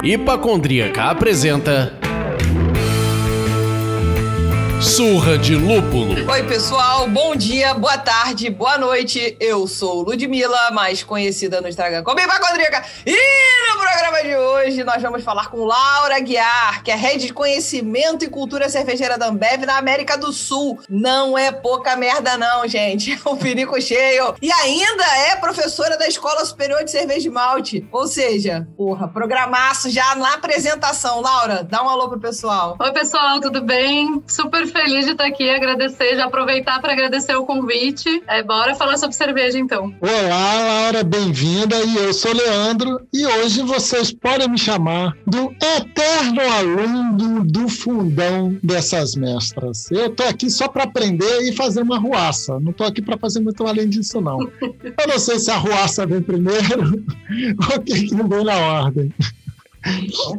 Hipacondríaca apresenta Surra de Lúpulo. Oi, pessoal, bom dia, boa tarde, boa noite. Eu sou Ludmilla, mais conhecida no Instagram como Hipacondríaca. E no programa de hoje nós vamos falar com Laura Aguiar, que é Head de Conhecimento e Cultura Cervejeira da Ambev na América do Sul. Não é pouca merda não, gente. É um pinico cheio. E ainda é professora da Escola Superior de Cerveja e Malte. Ou seja, programaço já na apresentação. Laura, dá um alô pro pessoal. Oi, pessoal, tudo bem? Super feliz de estar aqui, já aproveitar para agradecer o convite. Bora falar sobre cerveja, então. Olá, Laura, bem-vinda. E eu sou Leandro. E hoje vocês podem me chamar do eterno aluno do fundão dessas mestras. Eu tô aqui só para aprender e fazer uma arruaça. Não tô aqui para fazer muito além disso, não. Eu não sei se a arruaça vem primeiro ou o que não vem na ordem.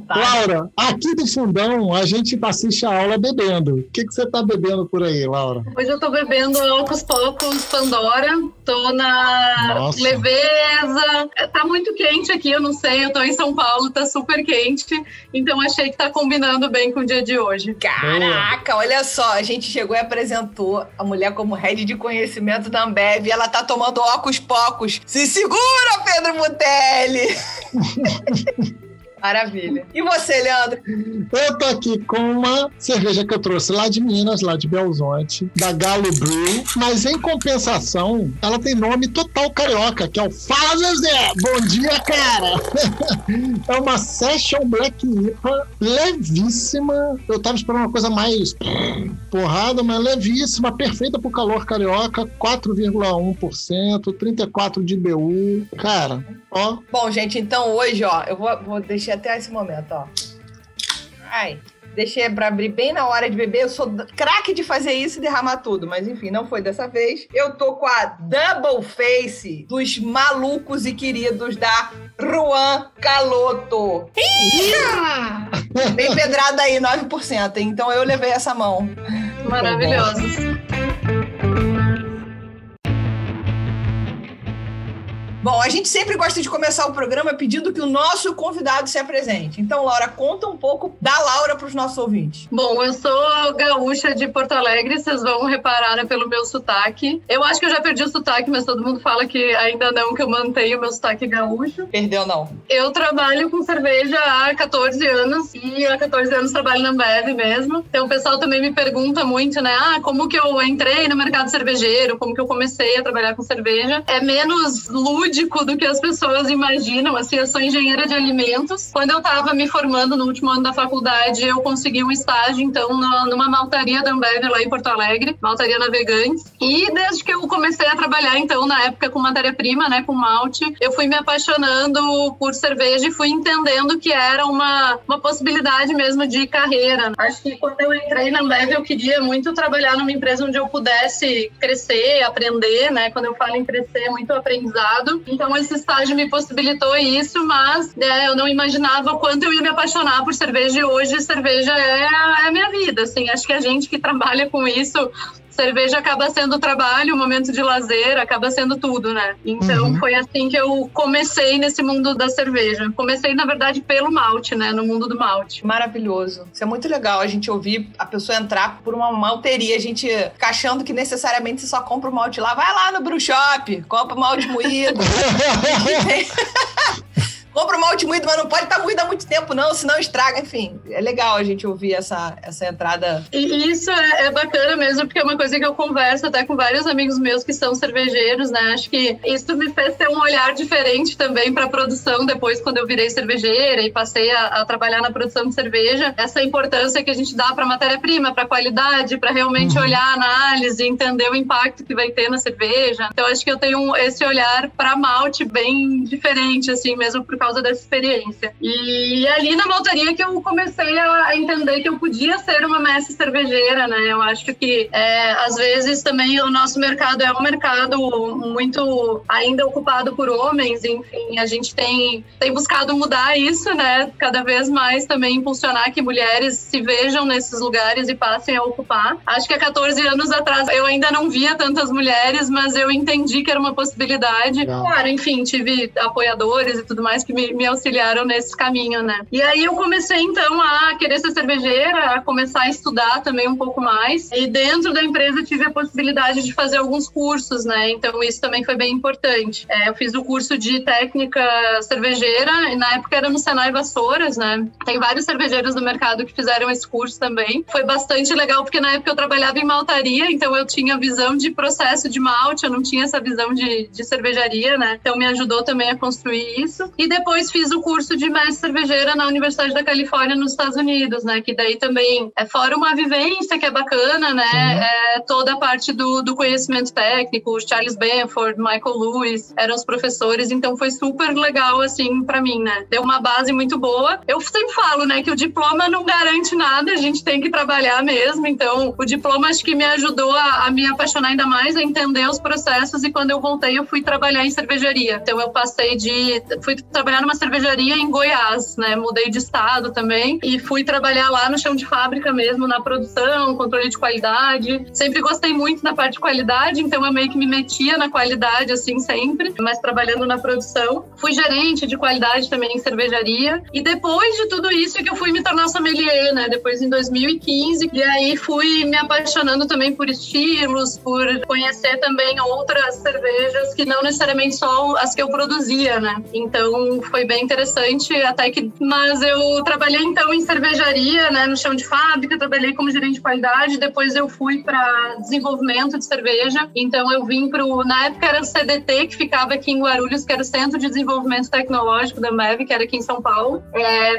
Laura, aqui do fundão a gente assiste a aula bebendo. O que você tá bebendo por aí, Laura? Hoje eu tô bebendo Ocos Pocos Pandora. Tô na leveza. Tá muito quente aqui, eu não sei. Eu tô em São Paulo, tá super quente. Então achei que tá combinando bem com o dia de hoje. Caraca, olha só. A gente chegou e apresentou a mulher como Head de Conhecimento da Ambev. Ela tá tomando Ocos Pocos. Se segura, Pedro Mutelli! Maravilha. E você, Leandro? Eu tô aqui com uma cerveja que eu trouxe lá de Minas, lá de Belzonte, da Galo Brew, mas em compensação, ela tem nome total carioca, que é o Fala Zezé! Bom dia, cara! É uma Session Black IPA levíssima. Eu tava esperando uma coisa mais porrada, mas levíssima, perfeita pro calor carioca, 4,1%, 34 de BU. Cara, ó. Bom, gente, então hoje, ó, eu vou deixar até esse momento, ó. Ai, deixei pra abrir bem na hora de beber. Eu sou craque de fazer isso e derramar tudo. Mas enfim, não foi dessa vez. Eu tô com a Double Face dos malucos e queridos da Juan Caloto. Bem pedrada aí, 9%. Então eu levei essa mão. Maravilhosos. Bom, a gente sempre gosta de começar o programa pedindo que o nosso convidado se apresente. Então, Laura, conta um pouco da Laura para os nossos ouvintes. Bom, eu sou gaúcha de Porto Alegre, vocês vão reparar, né, pelo meu sotaque. Eu acho que eu já perdi o sotaque, mas todo mundo fala que ainda não, que eu mantenho o meu sotaque gaúcho. Perdeu, não. Eu trabalho com cerveja há 14 anos e há 14 anos trabalho na Ambev mesmo. Então, o pessoal também me pergunta muito, né, como que eu entrei no mercado cervejeiro, como que eu comecei a trabalhar com cerveja. É menos lúdico do que as pessoas imaginam. Assim, eu sou engenheira de alimentos. Quando eu estava me formando no último ano da faculdade, eu consegui um estágio, então, numa maltaria da Ambev lá em Porto Alegre, maltaria Navegantes. E desde que eu comecei a trabalhar, então, na época com matéria-prima, né, com malte, eu fui me apaixonando por cerveja e fui entendendo que era uma possibilidade mesmo de carreira. Acho que quando eu entrei na Ambev, eu queria muito trabalhar numa empresa onde eu pudesse crescer, aprender, né? Quando eu falo em crescer, muito aprendizado. Então, esse estágio me possibilitou isso, mas eu não imaginava o quanto eu ia me apaixonar por cerveja, e hoje cerveja é a minha vida, assim. Acho que a gente que trabalha com isso, cerveja acaba sendo trabalho, momento de lazer, acaba sendo tudo, né? Então, foi assim que eu comecei nesse mundo da cerveja. Comecei, na verdade, pelo malte, né? No mundo do malte. Maravilhoso. Isso é muito legal, a gente ouvir a pessoa entrar por uma malteria, a gente fica achando que necessariamente você só compra o malte lá. Vai lá no brew shop, compra o malte moído. Compra o malte moído, mas não pode estar moído há muito tempo, não, senão estraga. Enfim, é legal a gente ouvir essa entrada. E isso é bacana mesmo, porque é uma coisa que eu converso até com vários amigos meus que são cervejeiros, né? Acho que isso me fez ter um olhar diferente também para a produção depois, quando eu virei cervejeira e passei a trabalhar na produção de cerveja. Essa importância que a gente dá para a matéria-prima, para a qualidade, para realmente olhar a análise, entender o impacto que vai ter na cerveja. Então, acho que eu tenho esse olhar para malte bem diferente, assim, mesmo por causa dessa experiência. E ali na maltaria que eu comecei a entender que eu podia ser uma mestre cervejeira, né? Eu acho que, às vezes, também o nosso mercado é um mercado muito ainda ocupado por homens, enfim, a gente tem buscado mudar isso, né? Cada vez mais também impulsionar que mulheres se vejam nesses lugares e passem a ocupar. Acho que há 14 anos atrás eu ainda não via tantas mulheres, mas eu entendi que era uma possibilidade. Claro, enfim, tive apoiadores e tudo mais que me auxiliaram nesse caminho, né? E aí eu comecei, então, a querer ser cervejeira, a começar a estudar também um pouco mais. E dentro da empresa tive a possibilidade de fazer alguns cursos, né? Então isso também foi bem importante. Eu fiz o curso de técnica cervejeira, e na época era no Senai Vassouras, né? Tem vários cervejeiros do mercado que fizeram esse curso também. Foi bastante legal, porque na época eu trabalhava em maltaria, então eu tinha visão de processo de malte, eu não tinha essa visão de cervejaria, né? Então me ajudou também a construir isso. E depois fiz o curso de mestre cervejeira na Universidade da Califórnia, nos Estados Unidos, né? Que daí também fora uma vivência que é bacana, né? Toda a parte do conhecimento técnico, Charles Benford, Michael Lewis, eram os professores, então foi super legal, assim, pra mim, né? Deu uma base muito boa. Eu sempre falo, né, que o diploma não garante nada, a gente tem que trabalhar mesmo, então o diploma acho que me ajudou a me apaixonar ainda mais, a entender os processos, e quando eu voltei eu fui trabalhar em cervejaria. Então eu fui trabalhar numa cervejaria em Goiás, né? Mudei de estado também e fui trabalhar lá no chão de fábrica mesmo, na produção, controle de qualidade. Sempre gostei muito da parte de qualidade, então eu meio que me metia na qualidade, assim, sempre, mas trabalhando na produção. Fui gerente de qualidade também em cervejaria, e depois de tudo isso é que eu fui me tornar sommelier, né? Depois em 2015, e aí fui me apaixonando também por estilos, por conhecer também outras cervejas que não necessariamente só as que eu produzia, né? Então foi bem interessante, mas eu trabalhei então em cervejaria, né? No chão de fábrica, trabalhei como gerente de qualidade, depois eu fui para desenvolvimento de cerveja, então eu vim na época era o CDT, que ficava aqui em Guarulhos, que era o Centro de Desenvolvimento Tecnológico da Ambev, que era aqui em São Paulo.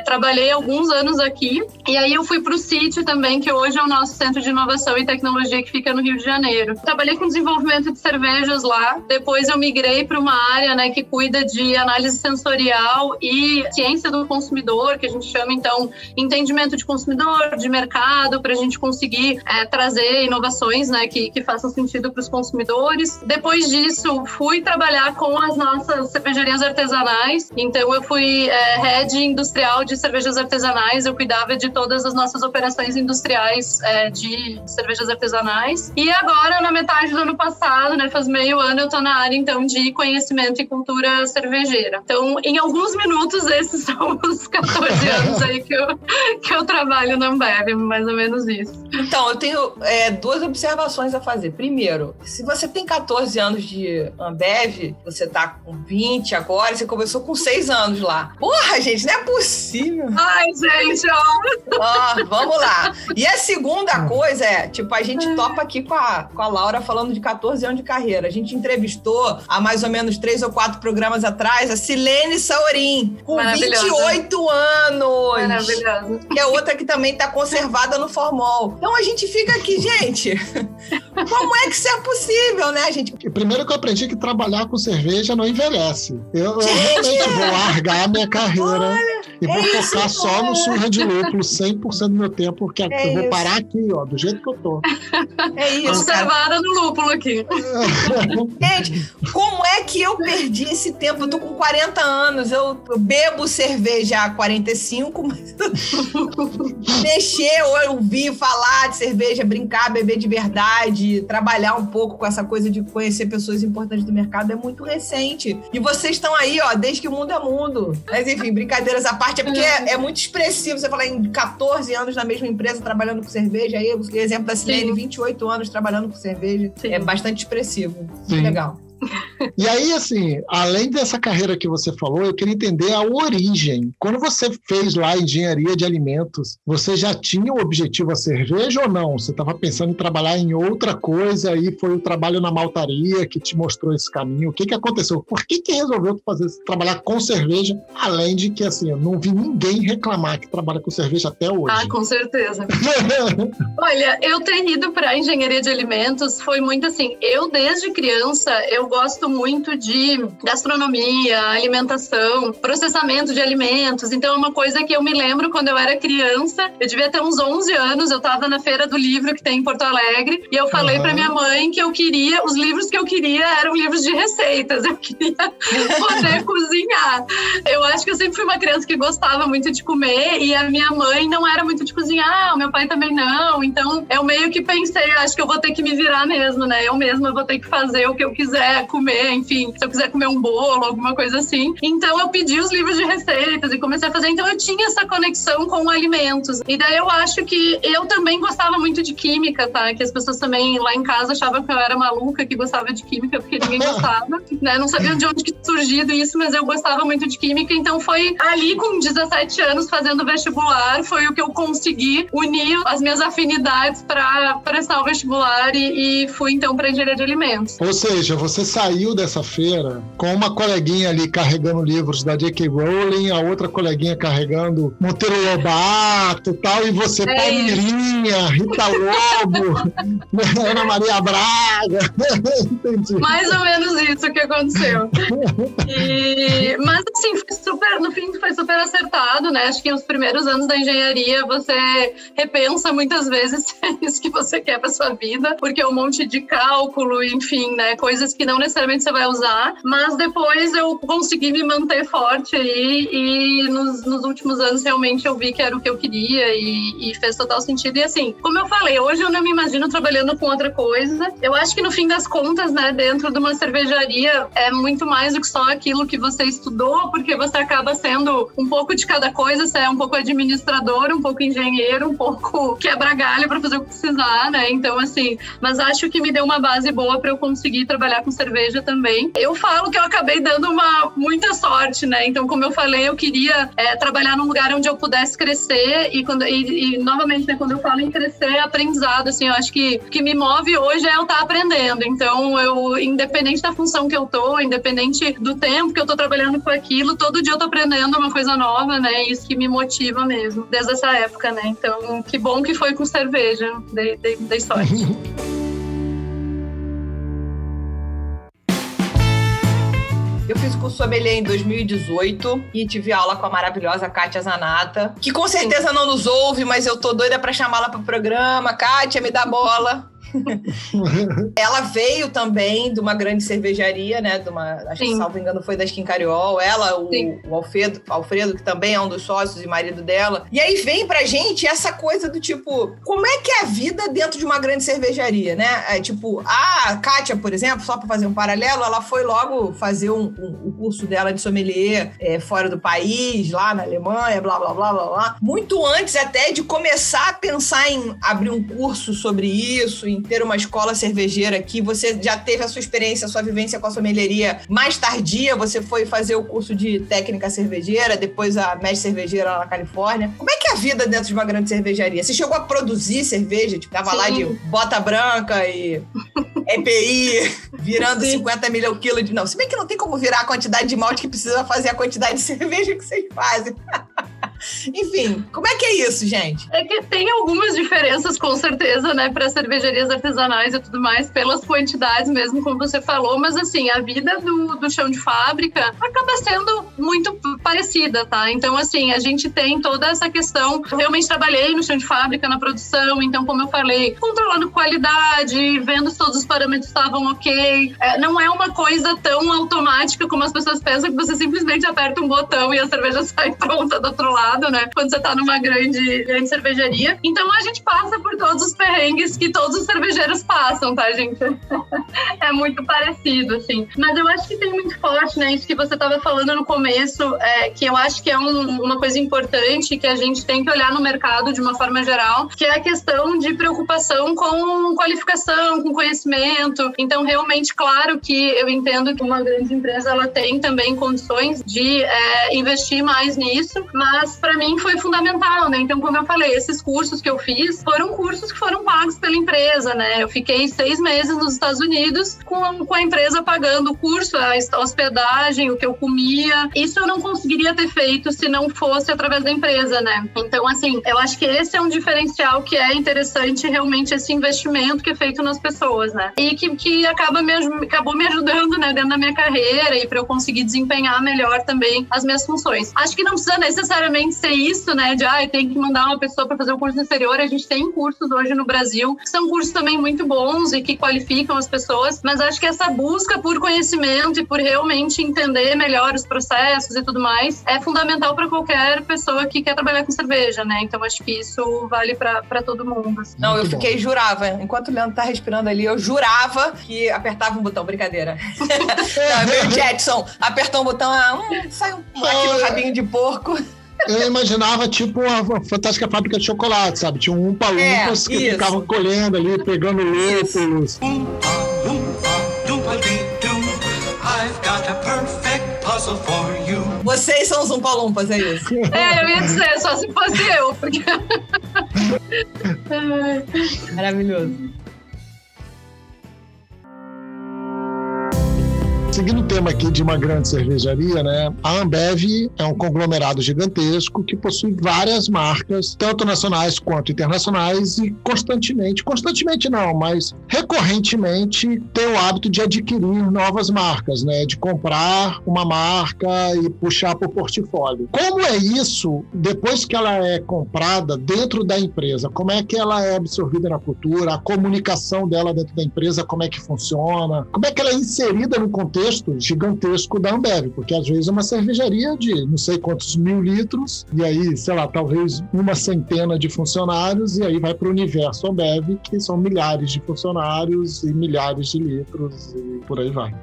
Trabalhei alguns anos aqui, e aí eu fui para o CIT também, que hoje é o nosso Centro de Inovação e Tecnologia, que fica no Rio de Janeiro. Trabalhei com desenvolvimento de cervejas lá, depois eu migrei para uma área, né, que cuida de análise sensorial e ciência do consumidor, que a gente chama, então, entendimento de consumidor, de mercado, para a gente conseguir trazer inovações, né, que façam sentido para os consumidores. Depois disso, fui trabalhar com as nossas cervejarias artesanais, então eu fui head industrial de cervejas artesanais, eu cuidava de todas as nossas operações industriais de cervejas artesanais. E agora, na metade do ano passado, né, faz meio ano, eu tô na área, então, de conhecimento e cultura cervejeira. Então, em alguns minutos, esses são os 14 anos aí que eu trabalho na Ambev, mais ou menos isso. Então, eu tenho duas observações a fazer. Primeiro, se você tem 14 anos de Ambev, você tá com 20 agora, você começou com 6 anos lá. Porra, gente, não é possível. Ai, gente, ó. Vamos lá. E a segunda coisa a gente topa aqui com a Laura falando de 14 anos de carreira. A gente entrevistou há mais ou menos 3 ou 4 programas atrás a Silene Saurin, com 28 anos. Maravilhosa. Que é outra que também tá conservada no formol. Então a gente fica aqui, gente, como é que isso é possível, né, gente? Primeiro que eu aprendi que trabalhar com cerveja não envelhece. Eu realmente vou largar a minha carreira e vou focar só no surra de lúpulo 100% do meu tempo, porque eu vou parar aqui, ó, do jeito que eu tô. É isso. Conservada no lúpulo aqui. Gente, como é que eu perdi esse tempo? Eu tô com 40 anos, eu bebo cerveja há 45, mas mexer, ouvir falar de cerveja, brincar, beber de verdade, trabalhar um pouco com essa coisa de conhecer pessoas importantes do mercado é muito recente. E vocês estão aí, ó, desde que o mundo é mundo. Mas enfim, brincadeiras à parte, é porque é muito expressivo você falar em 14 anos na mesma empresa trabalhando com cerveja. Aí o exemplo da Silene, 28 anos trabalhando com cerveja. Sim. É bastante expressivo. Sim. Legal. E aí, assim, além dessa carreira que você falou, eu queria entender a origem. Quando você fez lá engenharia de alimentos, você já tinha o objetivo a cerveja ou não? Você estava pensando em trabalhar em outra coisa e foi o trabalho na maltaria que te mostrou esse caminho? O que aconteceu? Por que resolveu trabalhar com cerveja? Além de que, assim, eu não vi ninguém reclamar que trabalha com cerveja até hoje. Ah, com certeza. Olha, eu ter ido para engenharia de alimentos foi muito assim, eu desde criança, eu gosto muito de gastronomia, alimentação, processamento de alimentos. Então é uma coisa que eu me lembro quando eu era criança. Eu devia ter uns 11 anos, eu estava na Feira do Livro que tem em Porto Alegre e eu falei para minha mãe que eu queria, os livros que eu queria eram livros de receitas. Eu queria poder cozinhar. Eu acho que eu sempre fui uma criança que gostava muito de comer e a minha mãe não era muito de cozinhar, o meu pai também não. Então eu meio que pensei, acho que eu vou ter que me virar mesmo, né? Eu mesma vou ter que fazer o que eu quiser comer, enfim, se eu quiser comer um bolo, alguma coisa assim. Então eu pedi os livros de receitas e comecei a fazer. Então eu tinha essa conexão com alimentos. E daí eu acho que eu também gostava muito de química, tá? Que as pessoas também lá em casa achavam que eu era maluca, que gostava de química, porque ninguém gostava, né? Não sabia de onde que surgido isso, mas eu gostava muito de química. Então foi ali com 17 anos fazendo vestibular, foi o que eu consegui unir as minhas afinidades para prestar o vestibular e fui então para engenharia de alimentos. Ou seja, você saiu dessa feira com uma coleguinha ali carregando livros da J.K. Rowling, a outra coleguinha carregando Monteiro Lobato e tal, e você Palmeirinha, Rita Lobo, Ana Maria Braga. Entendi. Mais ou menos isso que aconteceu. Mas assim, no fim foi super acertado, né? Acho que os primeiros anos da engenharia você repensa muitas vezes se é isso que você quer para sua vida, porque é um monte de cálculo, enfim, né? Coisas que não necessariamente você vai usar. Mas depois eu consegui me manter forte aí e nos últimos anos realmente eu vi que era o que eu queria e fez total sentido. E assim, como eu falei, hoje eu não me imagino trabalhando com outra coisa. Eu acho que no fim das contas, né, dentro de uma cervejaria é muito mais do que só aquilo que você estudou, porque você acaba sendo um pouco de cada coisa, você é um pouco administrador, um pouco engenheiro, um pouco quebra-galho para fazer o que precisar, né? Então, assim, mas acho que me deu uma base boa para eu conseguir trabalhar com cerveja também. Eu falo que eu acabei dando muita sorte, né? Então, como eu falei, eu queria trabalhar num lugar onde eu pudesse crescer e novamente, né, quando eu falo em crescer, é aprendizado, assim, eu acho que o que me move hoje é eu estar aprendendo. Então, independente da função que eu tô, independente do tempo que eu tô trabalhando com aquilo, todo dia eu tô aprendendo uma coisa nova, né? Isso que me motiva mesmo, desde essa época, né? Então, que bom que foi com cerveja, dei sorte. Eu fiz o curso sommelier em 2018 e tive aula com a maravilhosa Kátia Zanata, que com certeza não nos ouve, mas eu tô doida pra chamá-la pro programa. Kátia, me dá bola. Ela veio também de uma grande cervejaria, né? Acho que, salvo engano, foi da Skin Cariol. Ela, o Alfredo, que também é um dos sócios e marido dela. E aí vem pra gente essa coisa do tipo, como é que é a vida dentro de uma grande cervejaria, né? A Kátia, por exemplo, só pra fazer um paralelo, ela foi logo fazer o curso dela de sommelier fora do país, lá na Alemanha, blá, blá, blá, blá, blá. Muito antes até de começar a pensar em abrir um curso sobre isso, em ter uma escola cervejeira aqui. Você já teve a sua experiência, a sua vivência com a sommelieria mais tardia, você foi fazer o curso de técnica cervejeira, depois a mestre cervejeira lá na Califórnia. Como é que é a vida dentro de uma grande cervejaria? Você chegou a produzir cerveja? Tava lá de bota branca e EPI, virando 50 mil o quilo de... Não, se bem que não tem como virar a quantidade de malte que precisa fazer a quantidade de cerveja que vocês fazem. Enfim, como é que é isso, gente? É que tem algumas diferenças, com certeza, né, para cervejarias artesanais e tudo mais, pelas quantidades mesmo, como você falou, mas assim, a vida do chão de fábrica acaba sendo muito parecida, tá? Então, assim, a gente tem toda essa questão, eu realmente trabalhei no chão de fábrica, na produção, então, como eu falei, controlando qualidade, vendo se todos os parâmetros estavam ok, não é uma coisa tão automática como as pessoas pensam, que você simplesmente aperta um botão e a cerveja sai pronta do outro lado, né? Quando você tá numa grande cervejaria. Então a gente passa por todos os perrengues que todos os cervejeiros passam, tá, gente? É muito parecido, assim. Mas eu acho que tem muito forte, né? Isso que você tava falando no começo, que eu acho que é uma coisa importante que a gente tem que olhar no mercado de uma forma geral, que é a questão de preocupação com qualificação, com conhecimento. Então, realmente, claro que eu entendo que uma grande empresa, ela tem também condições de investir mais nisso, mas para mim foi fundamental, né? Então, como eu falei, esses cursos que eu fiz foram cursos que foram pagos pela empresa, né? Eu fiquei 6 meses nos Estados Unidos com a empresa pagando o curso, a hospedagem, o que eu comia. Isso eu não conseguiria ter feito se não fosse através da empresa, né? Então, assim, eu acho que esse é um diferencial que é interessante, realmente, esse investimento que é feito nas pessoas, né? E que acabou me ajudando, né, dentro da minha carreira e para eu conseguir desempenhar melhor também as minhas funções. Acho que não precisa necessariamente ser isso, né, de tem que mandar uma pessoa para fazer o curso no exterior. A gente tem cursos hoje no Brasil, que são cursos também muito bons e que qualificam as pessoas, mas acho que essa busca por conhecimento e por realmente entender melhor os processos e tudo mais é fundamental para qualquer pessoa que quer trabalhar com cerveja, né? Então acho que isso vale para todo mundo. Assim. Não, eu jurava, enquanto o Leandro tá respirando ali, eu jurava que apertava um botão, brincadeira. Não, veio o Jetson, apertou um botão, saiu aqui no rabinho de porco. Eu imaginava tipo uma fantástica fábrica de chocolate, sabe? Tinha um Umpa-Lumpas que ficavam colhendo ali, pegando lúpulos. Vocês são os Umpa-Lumpas, é isso? Eu ia dizer, só se fosse eu. Porque... Maravilhoso. Seguindo o tema aqui de uma grande cervejaria, né? A Ambev é um conglomerado gigantesco que possui várias marcas, tanto nacionais quanto internacionais, e constantemente não, mas recorrentemente tem o hábito de adquirir novas marcas, né? De comprar uma marca e puxar para o portfólio. Como é isso depois que ela é comprada dentro da empresa? Como é que ela é absorvida na cultura? A comunicação dela dentro da empresa, como é que funciona? Como é que ela é inserida no contexto gigantesco da Ambev, porque às vezes é uma cervejaria de não sei quantos 1000 litros, e aí, sei lá, talvez uma centena de funcionários, e aí vai para o universo Ambev, que são milhares de funcionários e milhares de litros, e por aí vai.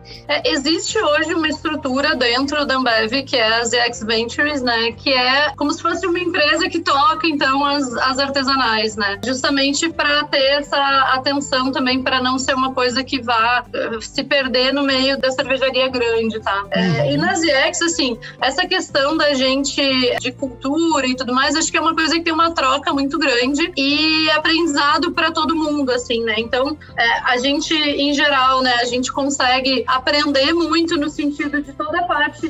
Existe hoje uma estrutura dentro da Ambev, que é a ZX Ventures, né, que é como se fosse uma empresa que toca, então, as artesanais, né, justamente para ter essa atenção também, para não ser uma coisa que vá se perder no meio da cervejaria grande, tá? E na ZX, assim, essa questão da gente de cultura e tudo mais, acho que é uma coisa que tem uma troca muito grande e aprendizado para todo mundo, assim, né? Então, a gente, em geral, né, a gente consegue aprender muito no sentido de toda a parte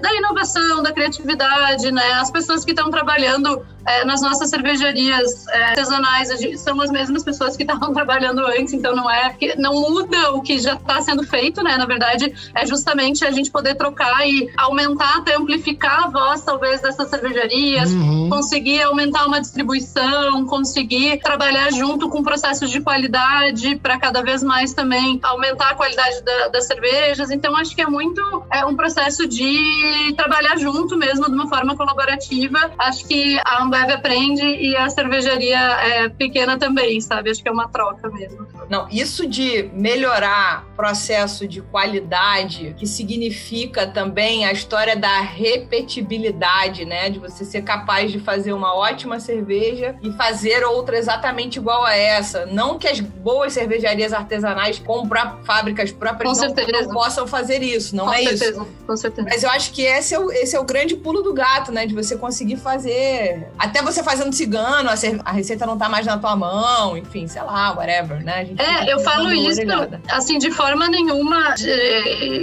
da inovação, da criatividade, né? As pessoas que estão trabalhando nas nossas cervejarias artesanais são as mesmas pessoas que estavam trabalhando antes, então não muda o que já está sendo feito, né? Na verdade, é justamente a gente poder trocar e aumentar, até amplificar a voz, talvez, dessas cervejarias, conseguir aumentar uma distribuição, conseguir trabalhar junto com processos de qualidade para cada vez mais também aumentar a qualidade das cervejas. Então, acho que é muito um processo de trabalhar junto mesmo, de uma forma colaborativa. Acho que a Ambev aprende e a cervejaria pequena também, sabe? Acho que é uma troca mesmo. Não, isso de melhorar processo de qualidade, que significa também a história da repetibilidade, né? De você ser capaz de fazer uma ótima cerveja e fazer outra exatamente igual a essa. Não que as boas cervejarias artesanais comprar fábricas próprias não possam fazer isso, não é isso? Com certeza. Mas eu acho que esse é o grande pulo do gato, né? De você conseguir fazer... Até você fazendo cigano, a receita não tá mais na tua mão, enfim, sei lá, whatever, né? Eu falo isso, assim, de forma nenhuma,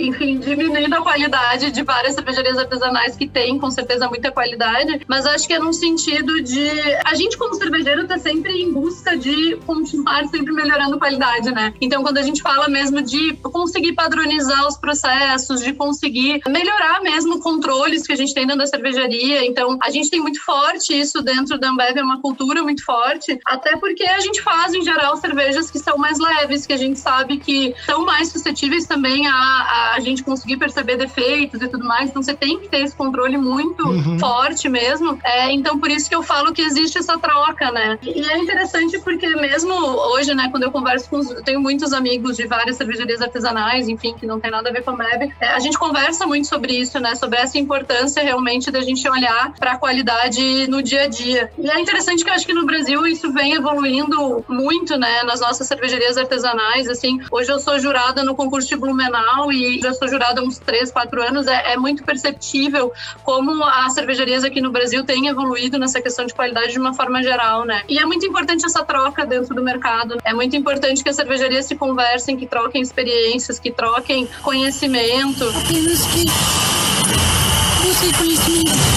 enfim, diminuindo a qualidade de várias cervejarias artesanais que tem, com certeza, muita qualidade, mas acho que é num sentido de... A gente, como cervejeiro, tá sempre em busca de continuar sempre melhorando a qualidade, né? Então, quando a gente fala mesmo de conseguir padronizar os processos, de conseguir melhorar mesmo controles que a gente tem dentro da cervejaria, então, a gente tem muito forte isso dentro da Ambev, é uma cultura muito forte, até porque a gente faz, em geral, cervejas que são mais leves, que a gente sabe que são mais suscetíveis também a gente conseguir perceber defeitos e tudo mais, então você tem que ter esse controle muito forte mesmo, então por isso que eu falo que existe essa troca, né? E é interessante porque mesmo hoje, né, quando eu converso eu tenho muitos amigos de várias cervejarias artesanais, enfim, que não tem nada a ver com a Ambev, a gente conversa muito sobre isso, né, sobre essa importância realmente da gente olhar para a qualidade no dia dia a dia. E é interessante que eu acho que no Brasil isso vem evoluindo muito, né, nas nossas cervejarias artesanais, assim. Hoje eu sou jurada no concurso de Blumenau e já sou jurada há uns 3, 4 anos. É muito perceptível como as cervejarias aqui no Brasil têm evoluído nessa questão de qualidade de uma forma geral, né? E é muito importante essa troca dentro do mercado. É muito importante que as cervejarias se conversem, que troquem experiências, que troquem conhecimento.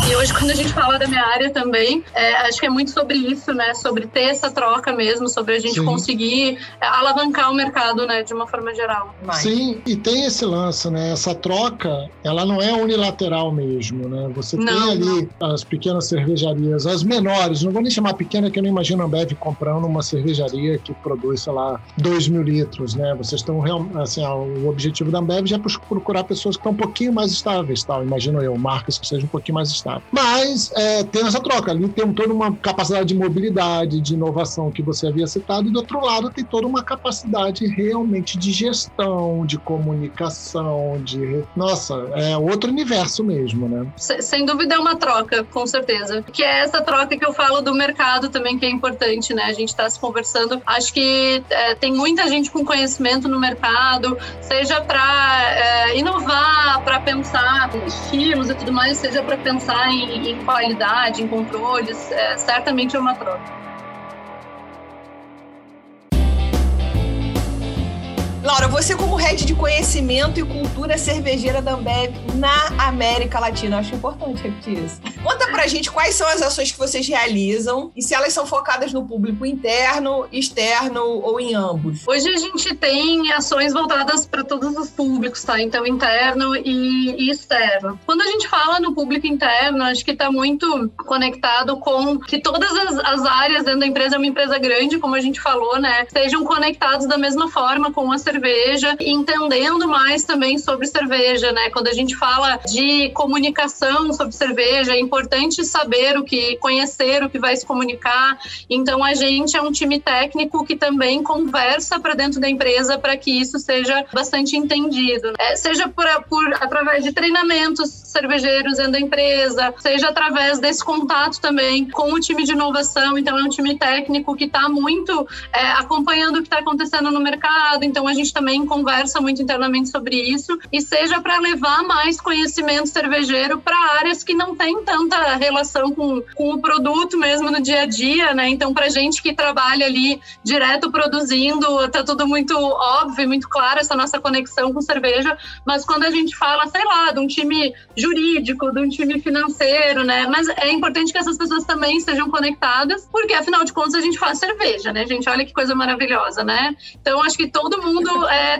E hoje, quando a gente fala da minha área também, acho que é muito sobre isso, né? Sobre ter essa troca mesmo, sobre a gente conseguir alavancar o mercado, né? De uma forma geral. Sim, e tem esse lance, né? Essa troca, ela não é unilateral mesmo, né? Você tem ali as pequenas cervejarias, as menores, não vou nem chamar pequena, que eu não imagino a Ambev comprando uma cervejaria que produz, sei lá, 2.000 litros, né? Vocês estão realmente, assim, o objetivo da Ambev é procurar pessoas que estão um pouquinho mais estáveis, tal, imagino eu, marcas que sejam um pouquinho mais estáveis. Mas tem essa troca, ali tem toda uma capacidade de mobilidade, de inovação que você havia citado, e do outro lado tem toda uma capacidade realmente de gestão, de comunicação, Nossa, é outro universo mesmo, né? Sem dúvida é uma troca, com certeza. Que é essa troca que eu falo do mercado também, que é importante, né? A gente está se conversando. Acho que tem muita gente com conhecimento no mercado, seja para inovar, para pensar em estilos e tudo mais, seja para pensar em qualidade, em controles, certamente é uma troca. Laura, você como head de conhecimento e cultura cervejeira da Ambev na América Latina, acho importante repetir isso. Conta pra gente quais são as ações que vocês realizam e se elas são focadas no público interno, externo ou em ambos. Hoje a gente tem ações voltadas para todos os públicos, tá? Então, interno e externo. Quando a gente fala no público interno, acho que está muito conectado com que todas as áreas dentro da empresa, é uma empresa grande, como a gente falou, né? Sejam conectados da mesma forma com a cerveja, entendendo mais também sobre cerveja, né? Quando a gente fala de comunicação sobre cerveja, é importante saber conhecer o que vai se comunicar. Então, a gente é um time técnico que também conversa para dentro da empresa para que isso seja bastante entendido. Seja através de treinamentos cervejeiros dentro da empresa, seja através desse contato também com o time de inovação. Então, é um time técnico que está muito acompanhando o que está acontecendo no mercado. Então, a gente também conversa muito internamente sobre isso, e seja para levar mais conhecimento cervejeiro para áreas que não têm tanta relação com o produto mesmo no dia a dia, né? Então, para gente que trabalha ali direto produzindo, tá tudo muito óbvio, muito claro essa nossa conexão com cerveja, mas quando a gente fala, sei lá, de um time jurídico, de um time financeiro, né? Mas é importante que essas pessoas também estejam conectadas, porque afinal de contas a gente faz cerveja, né, gente? Olha que coisa maravilhosa, né? Então, acho que todo mundo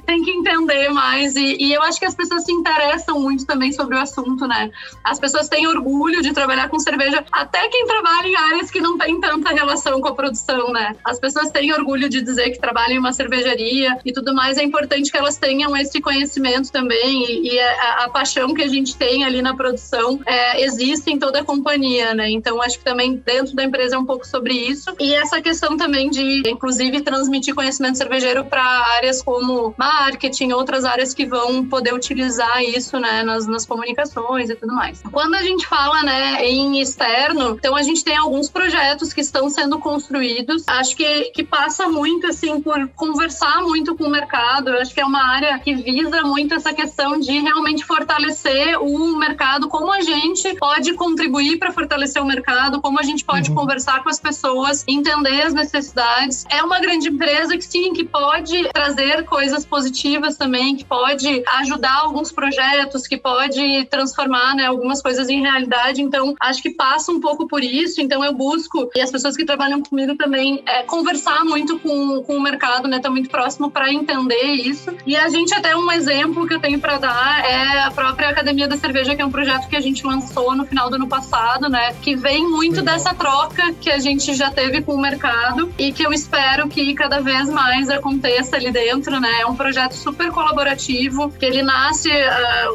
tem que entender mais, e eu acho que as pessoas se interessam muito também sobre o assunto, né? As pessoas têm orgulho de trabalhar com cerveja, até quem trabalha em áreas que não tem tanta relação com a produção, né? As pessoas têm orgulho de dizer que trabalham em uma cervejaria e tudo mais. É importante que elas tenham esse conhecimento também, e a paixão que a gente tem ali na produção existe em toda a companhia, né? Então, acho que também dentro da empresa é um pouco sobre isso, e essa questão também de, inclusive, transmitir conhecimento cervejeiro para áreas como marketing, outras áreas que vão poder utilizar isso, né, nas comunicações e tudo mais. Quando a gente fala, né, em externo, então a gente tem alguns projetos que estão sendo construídos. Acho que passa muito, assim, por conversar muito com o mercado. Eu acho que é uma área que visa muito essa questão de realmente fortalecer o mercado, como a gente pode contribuir para fortalecer o mercado, como a gente pode conversar com as pessoas, entender as necessidades. É uma grande empresa que sim, que pode trazer coisas positivas também, que pode ajudar alguns projetos, que pode transformar, né, algumas coisas em realidade. Então, acho que passa um pouco por isso. Então, eu busco, e as pessoas que trabalham comigo também, conversar muito com o mercado, né, tá muito próximo para entender isso. E a gente, até um exemplo que eu tenho para dar é a própria Academia da Cerveja, que é um projeto que a gente lançou no final do ano passado, né, que vem muito dessa troca que a gente já teve com o mercado e que eu espero que cada vez mais aconteça ali dentro, né. né? É um projeto super colaborativo, que ele nasce,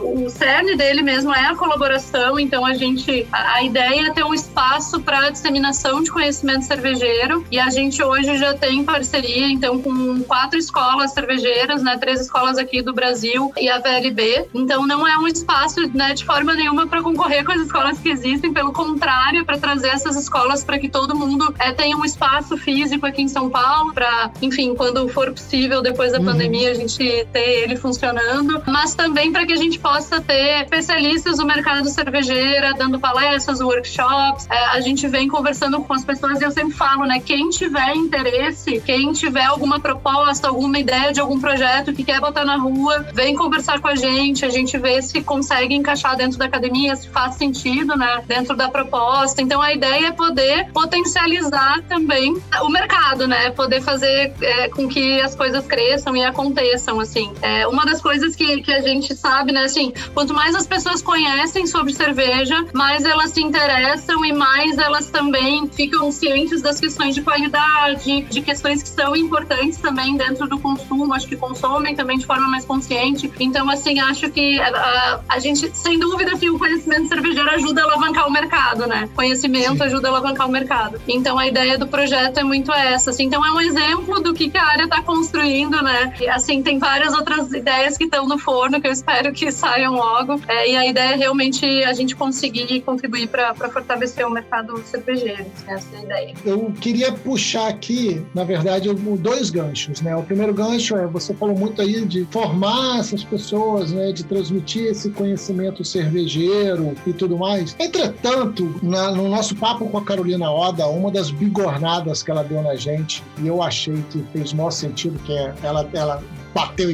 o cerne dele mesmo é a colaboração, então a ideia é ter um espaço para disseminação de conhecimento cervejeiro, e a gente hoje já tem parceria, então, com 4 escolas cervejeiras, né? 3 escolas aqui do Brasil e a VLB, então não é um espaço, né, de forma nenhuma para concorrer com as escolas que existem, pelo contrário, para trazer essas escolas para que todo mundo tenha um espaço físico aqui em São Paulo, para, enfim, quando for possível, depois da pandemia, a gente ter ele funcionando, mas também para que a gente possa ter especialistas do mercado cervejeiro, dando palestras, workshops. A gente vem conversando com as pessoas e eu sempre falo, né, quem tiver interesse, quem tiver alguma proposta, alguma ideia de algum projeto que quer botar na rua, vem conversar com a gente vê se consegue encaixar dentro da academia, se faz sentido, né, dentro da proposta. Então a ideia é poder potencializar também o mercado, né, poder fazer com que as coisas cresçam e aconteçam, assim. Uma das coisas que a gente sabe, né, assim, quanto mais as pessoas conhecem sobre cerveja, mais elas se interessam e mais elas também ficam cientes das questões de qualidade, de questões que são importantes também dentro do consumo, acho que consomem também de forma mais consciente. Então, assim, acho que a gente, sem dúvida, que o conhecimento cervejeiro ajuda a alavancar o mercado, né? Conhecimento ajuda a alavancar o mercado. Então, a ideia do projeto é muito essa, assim. Então, é um exemplo do que a área está construindo, né? E, assim, tem várias outras ideias que estão no forno, que eu espero que saiam logo. E a ideia é realmente a gente conseguir contribuir para fortalecer o mercado cervejeiro. Essa é a ideia. Eu queria puxar aqui, na verdade, 2 ganchos, né? O primeiro gancho você falou muito aí de formar essas pessoas, né? De transmitir esse conhecimento cervejeiro e tudo mais. Entretanto, no nosso papo com a Carolina Oda, uma das bigornadas que ela deu na gente, e eu achei que fez o maior sentido, que ela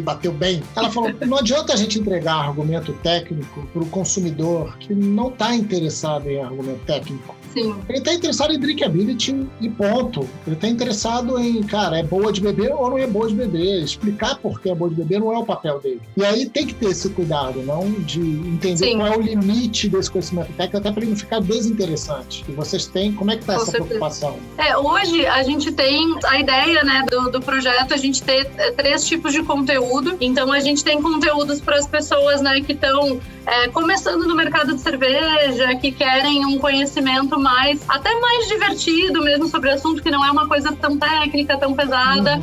bateu bem. Ela falou, não adianta a gente entregar argumento técnico para o consumidor que não está interessado em argumento técnico. Sim. Ele está interessado em drinkability e ponto. Ele está interessado em, cara, é boa de beber ou não é boa de beber. Explicar por que é boa de beber não é o papel dele. E aí tem que ter esse cuidado, não de entender qual é o limite desse conhecimento técnico, até para ele não ficar desinteressante. E vocês têm, como é que está essa preocupação? Hoje a gente tem a ideia, né, do projeto, a gente ter 3 tipos de conteúdo. Então a gente tem conteúdos para as pessoas, né, que estão começando no mercado de cerveja, que querem um conhecimento até mais divertido mesmo sobre o assunto, que não é uma coisa tão técnica, tão pesada.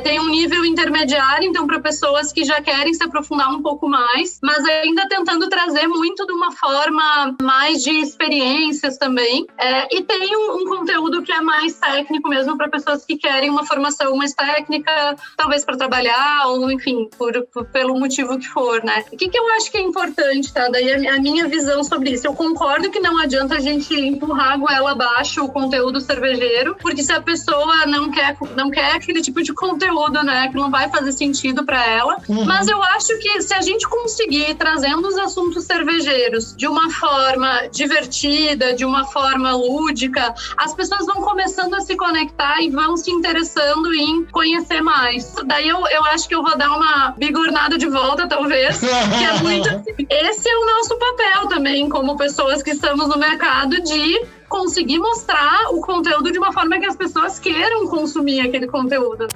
Tem um nível intermediário, então, para pessoas que já querem se aprofundar um pouco mais, mas ainda tentando trazer muito de uma forma mais de experiências também. E tem um conteúdo que é mais técnico mesmo, para pessoas que querem uma formação mais técnica, talvez para trabalhar, ou enfim, pelo motivo que for, né? O que eu acho que é importante, tá? Daí a minha visão sobre isso. Eu concordo que não adianta a gente empurrar a goela abaixo o conteúdo cervejeiro, porque se a pessoa não quer aquele tipo de conteúdo, né, que não vai fazer sentido para ela. Mas eu acho que se a gente conseguir trazendo os assuntos cervejeiros de uma forma divertida, de uma forma lúdica, as pessoas vão começando a se conectar e vão se interessando em conhecer mais. Daí eu acho que eu vou dar uma bigornada de volta, talvez, que é muito assim. Esse é o nosso papel também, como pessoas que estamos no mercado, de conseguir mostrar o conteúdo de uma forma que as pessoas queiram consumir aquele conteúdo.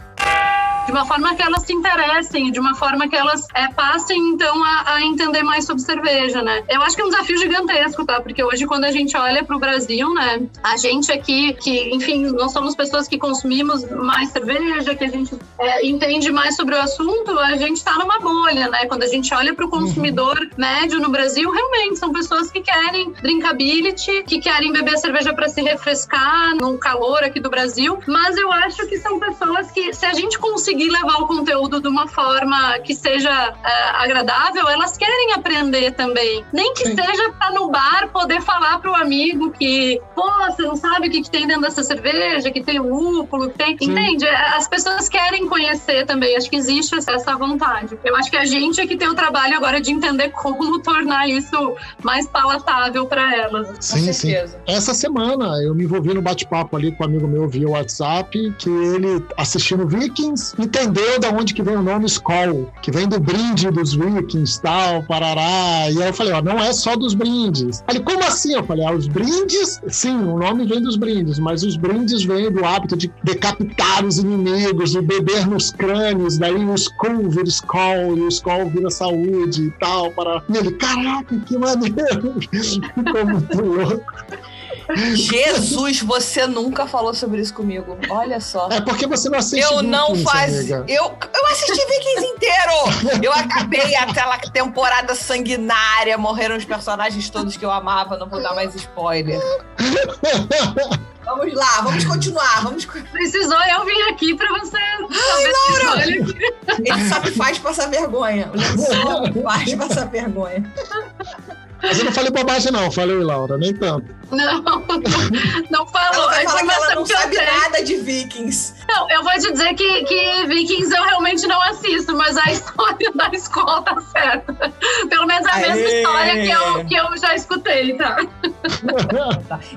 De uma forma que elas se interessem, de uma forma que elas passem, então, a entender mais sobre cerveja, né? Eu acho que é um desafio gigantesco, tá? Porque hoje, quando a gente olha pro Brasil, né? A gente aqui, que, enfim, nós somos pessoas que consumimos mais cerveja, que a gente entende mais sobre o assunto, a gente tá numa bolha, né? Quando a gente olha pro consumidor médio no Brasil, realmente, são pessoas que querem drinkability, que querem beber cerveja para se refrescar no calor aqui do Brasil, mas eu acho que são pessoas que, se a gente conseguir levar o conteúdo de uma forma que seja agradável, elas querem aprender também. Nem que seja para no bar poder falar pro amigo que, pô, você não sabe o que tem dentro dessa cerveja, que tem lúpulo, que tem... Entende? As pessoas querem conhecer também. Acho que existe essa vontade. Eu acho que a gente é que tem o trabalho agora de entender como tornar isso mais palatável para elas. Sim, com certeza. Essa semana eu me envolvi no bate-papo ali com um amigo meu via WhatsApp, que ele assistindo Vikings entendeu de onde que vem o nome Skol, que vem do brinde dos vikings, tal, parará. E aí eu falei, não é só dos brindes. Ele, como assim? Eu falei, os brindes, sim, o nome vem dos brindes, mas os brindes vêm do hábito de decapitar os inimigos, de beber nos crânios, daí o Skol vira Skol, e o Skol vira saúde e tal, parará. E ele, caraca, que maneiro! Ficou muito louco. Jesus, você nunca falou sobre isso comigo. Olha só. É porque você não assiste Eu não Vikings, fazia. amiga. Eu assisti Vikings inteiro. Eu acabei aquela temporada sanguinária. Morreram os personagens todos que eu amava. Não vou dar mais spoiler. Vamos lá, vamos continuar. Precisou eu vir aqui pra você saber. Laura! Ele só me faz passar vergonha. Ele só me faz passar vergonha. Mas eu não falei bobagem, não. Falei, Laura, nem tanto. Não falou. Ela vai falar que ela não sabe nada de Vikings. Não, eu vou te dizer que Vikings eu realmente não assisto, mas a história da escola tá certa. Pelo menos a mesma história que eu já escutei, tá?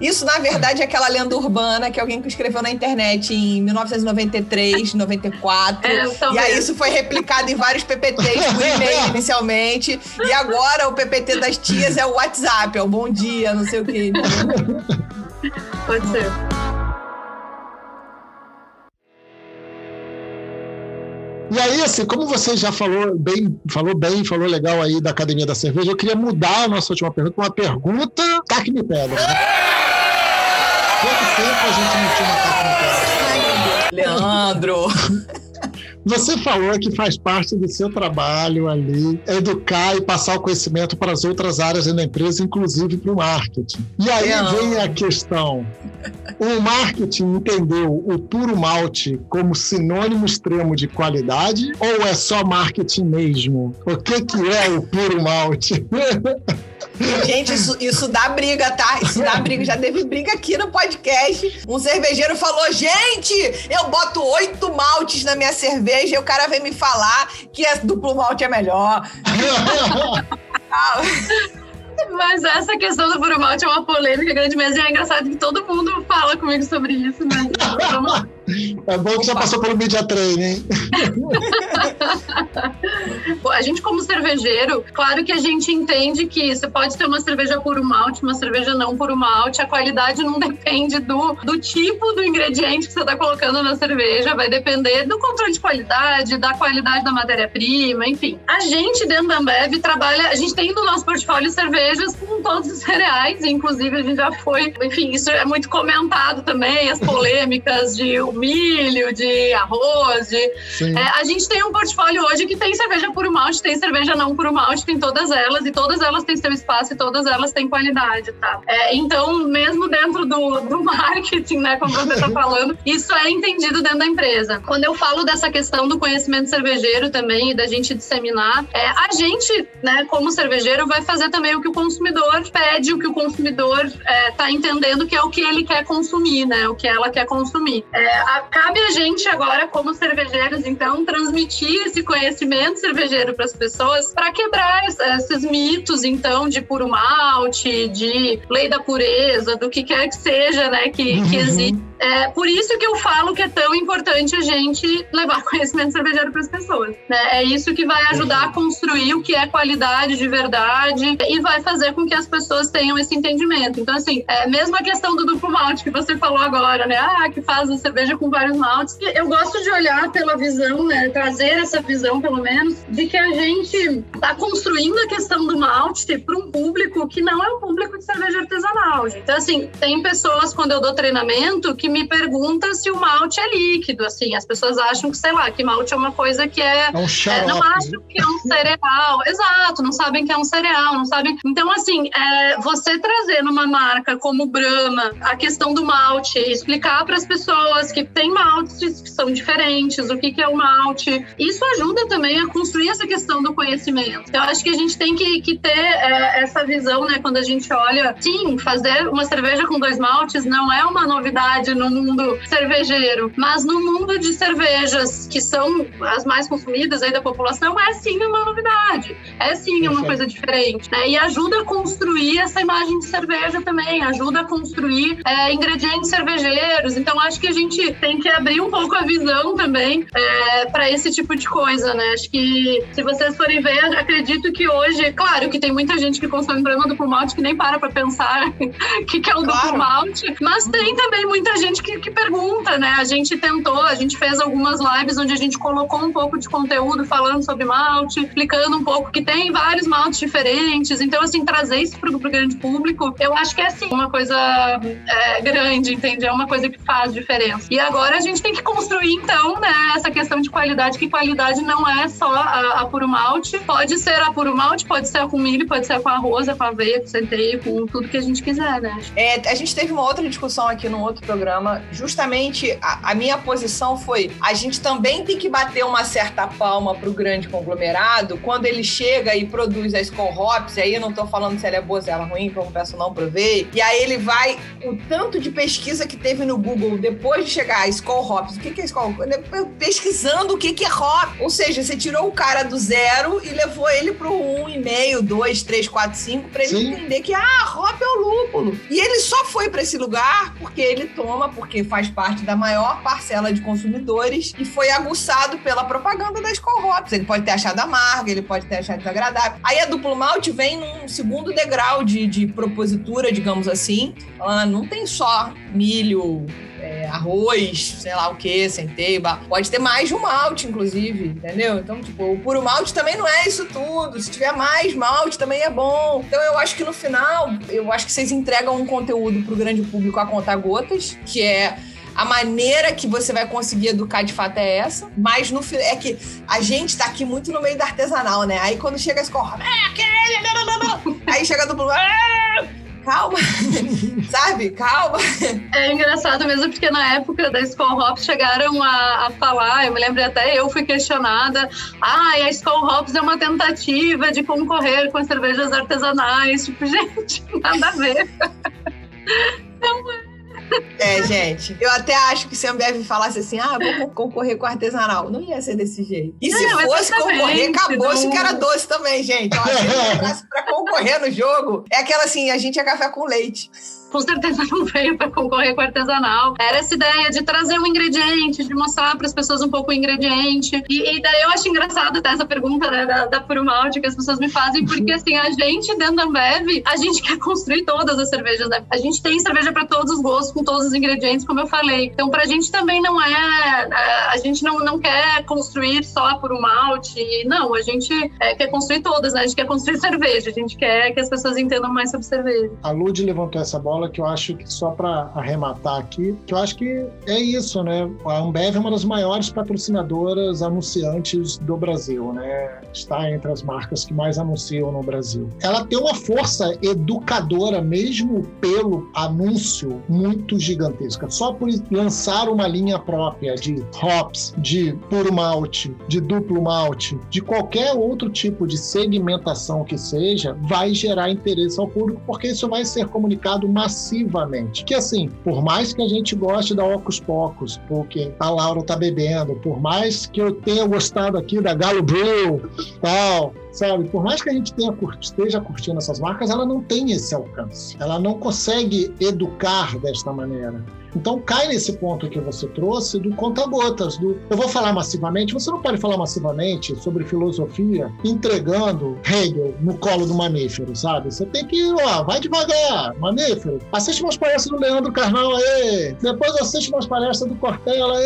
Isso, na verdade, é aquela lenda urbana que alguém escreveu na internet em 1993, 94. E aí isso foi replicado em vários PPTs por e-mail inicialmente. E agora o PPT das tias é o WhatsApp, é o bom dia, não sei o quê. Pode ser. E aí, assim, como você já falou legal aí da Academia da Cerveja, eu queria mudar a nossa última pergunta para uma pergunta taca me pedra. Quanto tempo a gente não tinha uma taca me pedra? Leandro! Você falou que faz parte do seu trabalho ali educar e passar o conhecimento para as outras áreas da empresa, inclusive para o marketing. E aí vem a questão. O marketing entendeu o puro malte como sinônimo extremo de qualidade ou é só marketing mesmo? O que é o puro malte? Gente, isso dá briga, tá? Isso dá briga. Já teve briga aqui no podcast. Um cervejeiro falou, gente, eu boto 8 maltes na minha cerveja e o cara vem me falar que duplo malte é melhor. Mas essa questão do puro malte é uma polêmica grande mesmo. E é engraçado que todo mundo fala comigo sobre isso, né? É bom que já passou pelo media training, hein? A gente, como cervejeiro, claro que a gente entende que você pode ter uma cerveja puro malte, uma cerveja não puro malte. A qualidade não depende do tipo do ingrediente que você está colocando na cerveja. Vai depender do controle de qualidade, da qualidade da matéria-prima, enfim. A gente, dentro da Ambev, trabalha... A gente tem no nosso portfólio cervejas com todos os cereais. Inclusive, a gente já foi... Enfim, isso é muito comentado também, as polêmicas de milho, de arroz, a gente tem um portfólio hoje que tem cerveja puro malte, tem cerveja não puro malte, tem todas elas, e todas elas têm seu espaço e todas elas têm qualidade, tá? Então, mesmo dentro do marketing, né, como você tá falando, isso é entendido dentro da empresa. Quando eu falo dessa questão do conhecimento cervejeiro também, e da gente disseminar, a gente, né, como cervejeiro, vai fazer também o que o consumidor pede, o que o consumidor tá entendendo que é o que ele quer consumir, né, o que ela quer consumir. Cabe a gente agora, como cervejeiros, então, transmitir esse conhecimento cervejeiro para as pessoas para quebrar esses mitos, então, de puro malte, de lei da pureza, do que quer que seja, né, que existe. Por isso que eu falo que é tão importante a gente levar conhecimento cervejeiro para as pessoas, né? É isso que vai ajudar a construir o que é qualidade de verdade e vai fazer com que as pessoas tenham esse entendimento. Então, assim, mesmo a questão do duplo malte que você falou agora, né? Que faz a cerveja com vários maltes. Eu gosto de olhar pela visão, né? Trazer essa visão, pelo menos, de que a gente está construindo a questão do malte para um público que não é um público de cerveja artesanal, gente. Então, assim, tem pessoas, quando eu dou treinamento, que me perguntam se o malte é líquido, assim. As pessoas acham que, sei lá, que malte é uma coisa que um xarope, não acham que é um cereal. Exato, não sabem que é um cereal, não sabem. Então, assim, você trazer numa marca como Brahma a questão do malte, explicar para as pessoas que tem maltes que são diferentes, o que é o malte. Isso ajuda também a construir essa questão do conhecimento. Eu acho que a gente tem que ter essa visão, né? Quando a gente olha, sim, fazer uma cerveja com 2 maltes não é uma novidade novidade no mundo cervejeiro, mas no mundo de cervejas, que são as mais consumidas aí da população, é sim uma novidade, é sim uma coisa diferente, né? E ajuda a construir essa imagem de cerveja também, ajuda a construir ingredientes cervejeiros. Então acho que a gente tem que abrir um pouco a visão também para esse tipo de coisa, né? Acho que se vocês forem ver, acredito que hoje, claro que tem muita gente que consome problema duplo malte que nem para pensar o que é o duplo malte, mas tem também muita gente que pergunta, né? A gente fez algumas lives onde a gente colocou um pouco de conteúdo falando sobre malte, explicando um pouco que tem vários maltes diferentes. Então, assim, trazer isso para o grande público, eu acho que é, assim, uma coisa grande, entende? É uma coisa que faz diferença. E agora a gente tem que construir, então, né, essa questão de qualidade, que qualidade não é só a puro malte. Pode ser a puro malte, pode ser com milho, pode ser com arroz, com aveia, com centeio, com tudo que a gente quiser, né? A gente teve uma outra discussão aqui num outro programa. Justamente, a minha posição foi: a gente também tem que bater uma certa palma pro grande conglomerado quando ele chega e produz a Skol Hops, e aí eu não tô falando se ela é boa, se ela é ruim, que eu confesso, não provei. E aí ele vai, o tanto de pesquisa que teve no Google depois de chegar a Skol Hops, o que é Skol? Pesquisando o que é hop. Ou seja, você tirou o cara do 0 e levou ele pro 1,5, 2, 3, 4, 5, pra ele entender que, hop é o lúpulo. E ele só foi pra esse lugar porque faz parte da maior parcela de consumidores e foi aguçado pela propaganda da Skol Hops. Ele pode ter achado amarga, ele pode ter achado desagradável. Aí a duplo malte vem num segundo degrau de propositura, digamos assim. Não tem só milho, arroz, sei lá o que, centeio, pode ter mais de um malte, inclusive, entendeu? Então, tipo, o puro malte também não é isso tudo. Se tiver mais malte, também é bom. Então, eu acho que no final, vocês entregam um conteúdo pro grande público a conta gotas, que é a maneira que você vai conseguir educar de fato é essa, mas no final é que a gente tá aqui muito no meio da artesanal, né? Aí quando chega a Skol, aí chega do calma, sabe? Calma. É engraçado mesmo, porque na época da Skol Hops chegaram a falar, eu me lembro até eu fui questionada, a Skol Hops é uma tentativa de concorrer com as cervejas artesanais. Tipo, gente, nada a ver. Não é. Gente, eu até acho que se a Ambev falasse assim, vou concorrer com artesanal, não ia ser desse jeito. E se fosse concorrer, acabou-se que era doce também, gente. Se pra concorrer no jogo, é aquela assim, a gente é café com leite. Com certeza não veio para concorrer com o artesanal. Era essa ideia de trazer um ingrediente, de mostrar para as pessoas um pouco o ingrediente. E daí eu acho engraçado até essa pergunta, né, da puro malte que as pessoas me fazem, porque assim, a gente dentro da Ambev, a gente quer construir todas as cervejas, né? A gente tem cerveja para todos os gostos, com todos os ingredientes, como eu falei. Então, pra gente também não a gente não quer construir só a puro malte. Não, a gente quer construir todas, né? A gente quer construir cerveja, a gente quer que as pessoas entendam mais sobre cerveja. A Lud levantou essa bola que eu acho que, só para arrematar aqui, que eu acho que é isso, né? A Ambev é uma das maiores patrocinadoras anunciantes do Brasil, né? Está entre as marcas que mais anunciam no Brasil. Ela tem uma força educadora, mesmo pelo anúncio, muito gigantesca. Só por lançar uma linha própria de hops, de puro malte, de duplo malte, de qualquer outro tipo de segmentação que seja, vai gerar interesse ao público, porque isso vai ser comunicado massivamente. Que assim, por mais que a gente goste da Ocus Pocus, porque a Laura tá bebendo, por mais que eu tenha gostado aqui da Galo Brew, tal, sabe? Por mais que a gente esteja curtindo essas marcas, ela não tem esse alcance. Ela não consegue educar desta maneira. Então cai nesse ponto que você trouxe do conta-gotas, eu vou falar massivamente. Você não pode falar massivamente sobre filosofia entregando Hegel no colo do mamífero, sabe? Você tem que ir, vai devagar, mamífero. Assiste umas palestras do Leandro Carnal, depois assiste umas palestras do Cortella,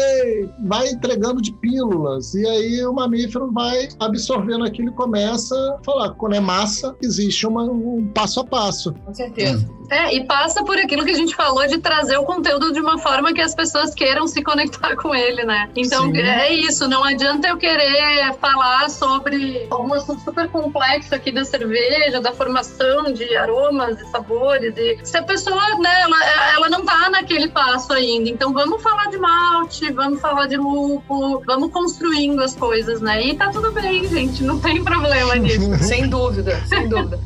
vai entregando de pílulas, e aí o mamífero vai absorvendo aquilo e começa a falar, quando é massa, existe um passo a passo. Com certeza. E passa por aquilo que a gente falou de trazer o conteúdo de uma forma que as pessoas queiram se conectar com ele, né? Então, sim, é isso. Não adianta eu querer falar sobre um assunto super complexo aqui da cerveja, da formação de aromas e sabores. E se a pessoa, né, ela não tá naquele passo ainda. Então, vamos falar de malte, vamos falar de lúpulo, vamos construindo as coisas, né? E tá tudo bem, gente. Não tem problema nisso. Sem dúvida, sem dúvida.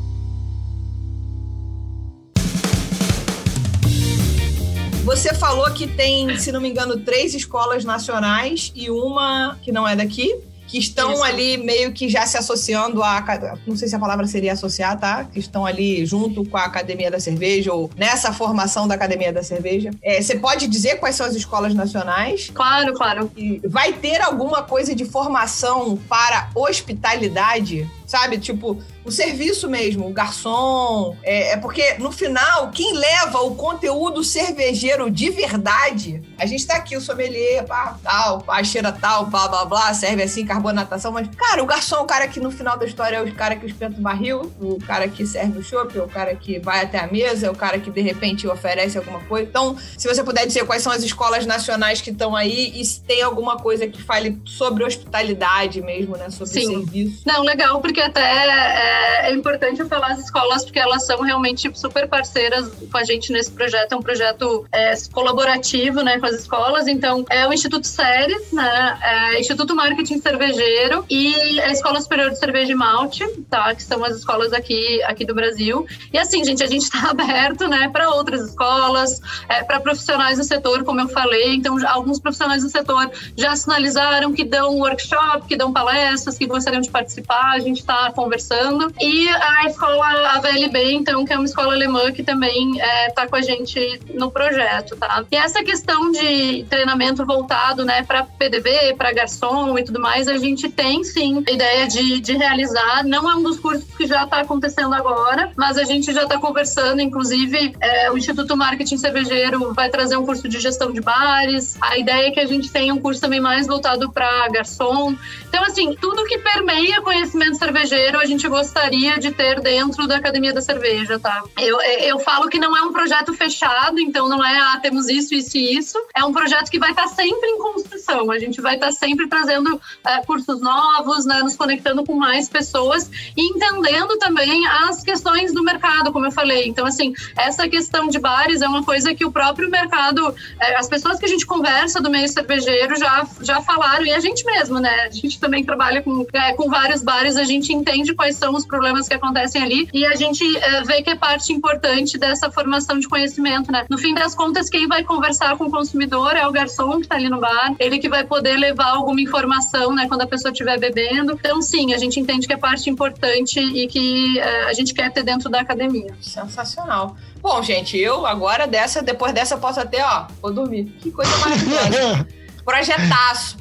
Você falou que tem, se não me engano, 3 escolas nacionais e uma que não é daqui, que estão ali meio que já se associando a... Não sei se a palavra seria associar, tá? Que estão ali junto com a Academia da Cerveja ou nessa formação da Academia da Cerveja. Você pode dizer quais são as escolas nacionais? Claro, claro. E vai ter alguma coisa de formação para hospitalidade? Sabe? Tipo, o serviço mesmo, o garçom. É porque, no final, quem leva o conteúdo cervejeiro de verdade... A gente tá aqui, o sommelier, pá, tal, a cheira tal, blá, blá, blá, serve assim, carbonatação. Mas, cara, o garçom é o cara que, no final da história, é o cara que espenta o barril, o cara que serve o chopp, o cara que vai até a mesa, é o cara que, de repente, oferece alguma coisa. Então, se você puder dizer quais são as escolas nacionais que estão aí e se tem alguma coisa que fale sobre hospitalidade mesmo, né? Sobre o serviço. Não, legal, porque até é importante eu falar as escolas, porque elas são realmente super parceiras com a gente nesse projeto. É um projeto colaborativo, né, com as escolas. Então, é o Instituto Ceres, né, Instituto Marketing Cervejeiro e a Escola Superior de Cerveja e Malte, tá, que são as escolas aqui do Brasil. E assim, gente, a gente está aberto, né, para outras escolas, para profissionais do setor, como eu falei. Então, alguns profissionais do setor já sinalizaram que dão workshop, que dão palestras, que gostariam de participar. A gente está conversando. E a escola AVLB, então, que é uma escola alemã que também está com a gente no projeto, tá? E essa questão de treinamento voltado, né, para PDV, para garçom e tudo mais, a gente tem, sim, a ideia de realizar. Não é um dos cursos que já está acontecendo agora, mas a gente já está conversando, inclusive, o Instituto Marketing Cervejeiro vai trazer um curso de gestão de bares. A ideia é que a gente tenha um curso também mais voltado para garçom. Então, assim, tudo que permeia conhecimento cervejeiro, a gente gostaria de ter dentro da Academia da Cerveja, tá? Eu falo que não é um projeto fechado, então não é, temos isso, isso e isso. É um projeto que vai estar sempre em construção. A gente vai estar sempre trazendo cursos novos, né, nos conectando com mais pessoas e entendendo também as questões do mercado, como eu falei. Então, assim, essa questão de bares é uma coisa que o próprio mercado, as pessoas que a gente conversa do meio cervejeiro já falaram, e a gente mesmo, né? A gente também trabalha com vários bares, a gente entende quais são os problemas que acontecem ali e a gente vê que é parte importante dessa formação de conhecimento, né? No fim das contas, quem vai conversar com o consumidor é o garçom que está ali no bar, ele que vai poder levar alguma informação, né, quando a pessoa estiver bebendo. Então, sim, a gente entende que é parte importante e que a gente quer ter dentro da academia. Sensacional. Bom, gente, eu agora depois dessa eu posso até, vou dormir. Que coisa maravilhosa.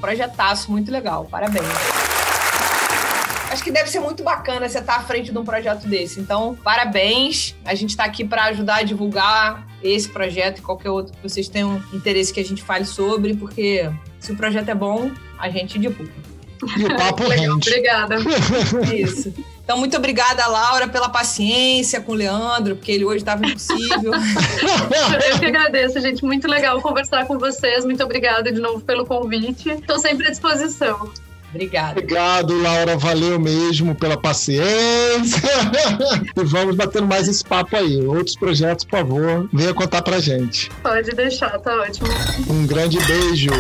Projetaço, muito legal. Parabéns. Acho que deve ser muito bacana você estar à frente de um projeto desse. Então, parabéns. A gente está aqui para ajudar a divulgar esse projeto e qualquer outro que vocês tenham interesse que a gente fale sobre, porque se o projeto é bom, a gente divulga. E o papo rende. Obrigada. Isso. Então, muito obrigada, Laura, pela paciência com o Leandro, porque ele hoje estava impossível. Eu que agradeço, gente. Muito legal conversar com vocês. Muito obrigada de novo pelo convite. Estou sempre à disposição. Obrigada. Obrigado, Laura. Valeu mesmo pela paciência. E vamos batendo mais esse papo aí. Outros projetos, por favor, venha contar pra gente. Pode deixar, tá ótimo. Um grande beijo.